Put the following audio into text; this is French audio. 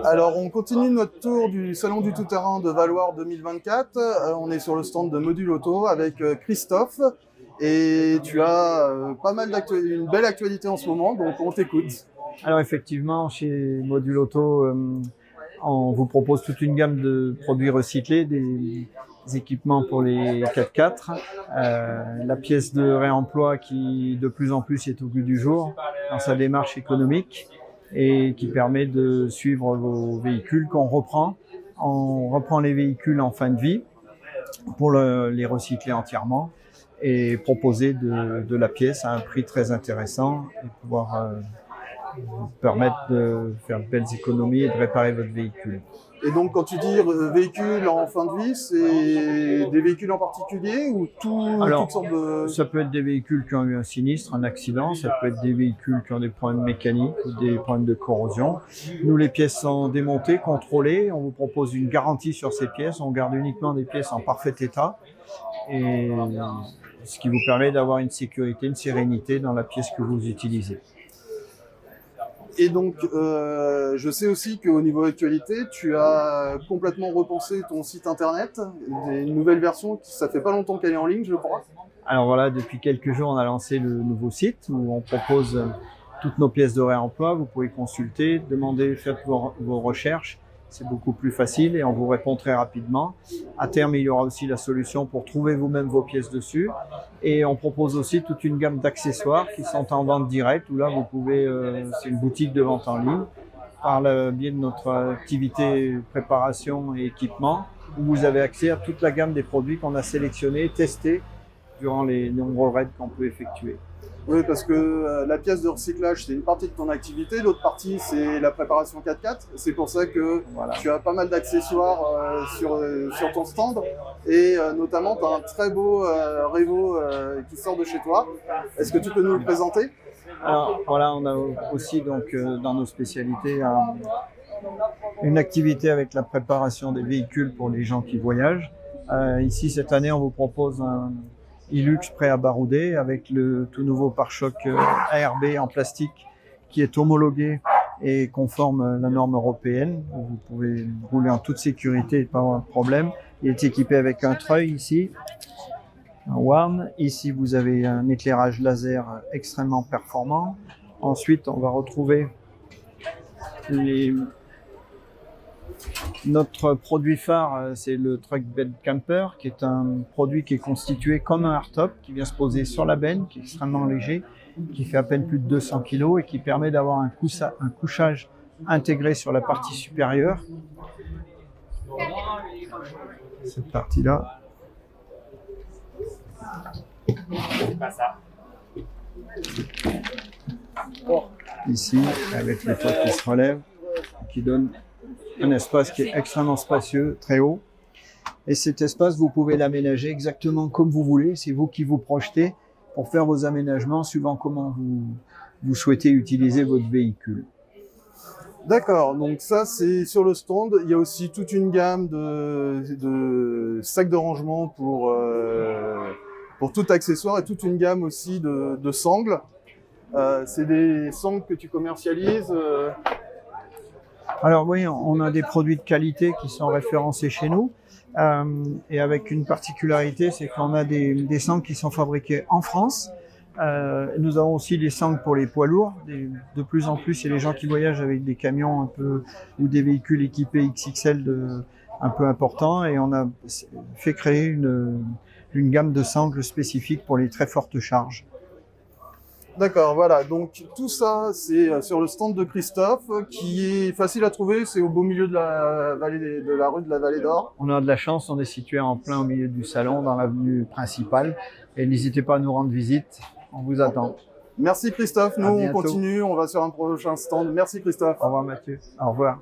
Alors, on continue notre tour du Salon du Tout-Terrain de Valloire 2024. On est sur le stand de Module Auto avec Christophe. Et tu as une belle actualité en ce moment, donc on t'écoute. Alors effectivement, chez Module Auto, on vous propose toute une gamme de produits recyclés, des équipements pour les 4x4, la pièce de réemploi qui de plus en plus est au goût du jour dans sa démarche économique et qui permet de suivre vos véhicules qu'on reprend. On reprend les véhicules en fin de vie pour les recycler entièrement et proposer de la pièce à un prix très intéressant et pouvoir vous permettre de faire de belles économies et de réparer votre véhicule. Et donc, quand tu dis véhicule en fin de vie, c'est des véhicules en particulier ou toutes sortes de... Ça peut être des véhicules qui ont eu un sinistre, un accident, ça peut être des véhicules qui ont des problèmes mécaniques ou des problèmes de corrosion. Nous, les pièces sont démontées, contrôlées, on vous propose une garantie sur ces pièces, on garde uniquement des pièces en parfait état, et ce qui vous permet d'avoir une sécurité, une sérénité dans la pièce que vous utilisez. Et donc, je sais aussi qu'au niveau actualité, tu as complètement repensé ton site internet, une nouvelle version, ça fait pas longtemps qu'elle est en ligne, je crois. Alors voilà, depuis quelques jours, on a lancé le nouveau site où on propose toutes nos pièces de réemploi. Vous pouvez consulter, demander, faites vos recherches. C'est beaucoup plus facile et on vous répond très rapidement. À terme, il y aura aussi la solution pour trouver vous-même vos pièces dessus. Et on propose aussi toute une gamme d'accessoires qui sont en vente directe, où là, vous pouvez, c'est une boutique de vente en ligne, par le biais de notre activité préparation et équipement, où vous avez accès à toute la gamme des produits qu'on a sélectionnés, testés durant les nombreux raids qu'on peut effectuer. Oui, parce que la pièce de recyclage, c'est une partie de ton activité, l'autre partie, c'est la préparation 4x4. C'est pour ça que voilà. Tu as pas mal d'accessoires sur ton stand et notamment, tu as un très beau Revo qui sort de chez toi. Est-ce que tu peux nous le présenter? Alors voilà, on a aussi donc dans nos spécialités une activité avec la préparation des véhicules pour les gens qui voyagent. Ici, cette année, on vous propose un Hilux prêt à barouder avec le tout nouveau pare-choc ARB en plastique qui est homologué et conforme la norme européenne. Vous pouvez rouler en toute sécurité et pas avoir de problème. Il est équipé avec un treuil ici, un Warn. Ici, vous avez un éclairage laser extrêmement performant. Ensuite, on va retrouver notre produit phare, c'est le Truck Bed Camper, qui est un produit qui est constitué comme un hardtop, qui vient se poser sur la benne, qui est extrêmement léger, qui fait à peine plus de 200 kg et qui permet d'avoir un couchage intégré sur la partie supérieure. Cette partie-là. Ici, avec le toit qui se relève, qui donne un espace qui est extrêmement spacieux, très haut. Et cet espace, vous pouvez l'aménager exactement comme vous voulez. C'est vous qui vous projetez pour faire vos aménagements suivant comment vous souhaitez utiliser votre véhicule. D'accord, donc ça c'est sur le stand. Il y a aussi toute une gamme de sacs de rangement pour tout accessoire et toute une gamme aussi de sangles. C'est des sangles que tu commercialises Alors oui, on a des produits de qualité qui sont référencés chez nous et avec une particularité, c'est qu'on a des sangles qui sont fabriquées en France. Nous avons aussi des sangles pour les poids lourds. De plus en plus, il y a des gens qui voyagent avec des camions un peu ou des véhicules équipés XXL un peu importants et on a fait créer une gamme de sangles spécifiques pour les très fortes charges. D'accord, voilà. Donc tout ça, c'est sur le stand de Christophe, qui est facile à trouver. C'est au beau milieu de la rue de la Vallée d'Or. On a de la chance, on est situé en plein au milieu du salon, dans l'avenue principale. Et n'hésitez pas à nous rendre visite. On vous attend. Merci Christophe. Nous, on continue. On va sur un prochain stand. Merci Christophe. Au revoir Mathieu. Au revoir.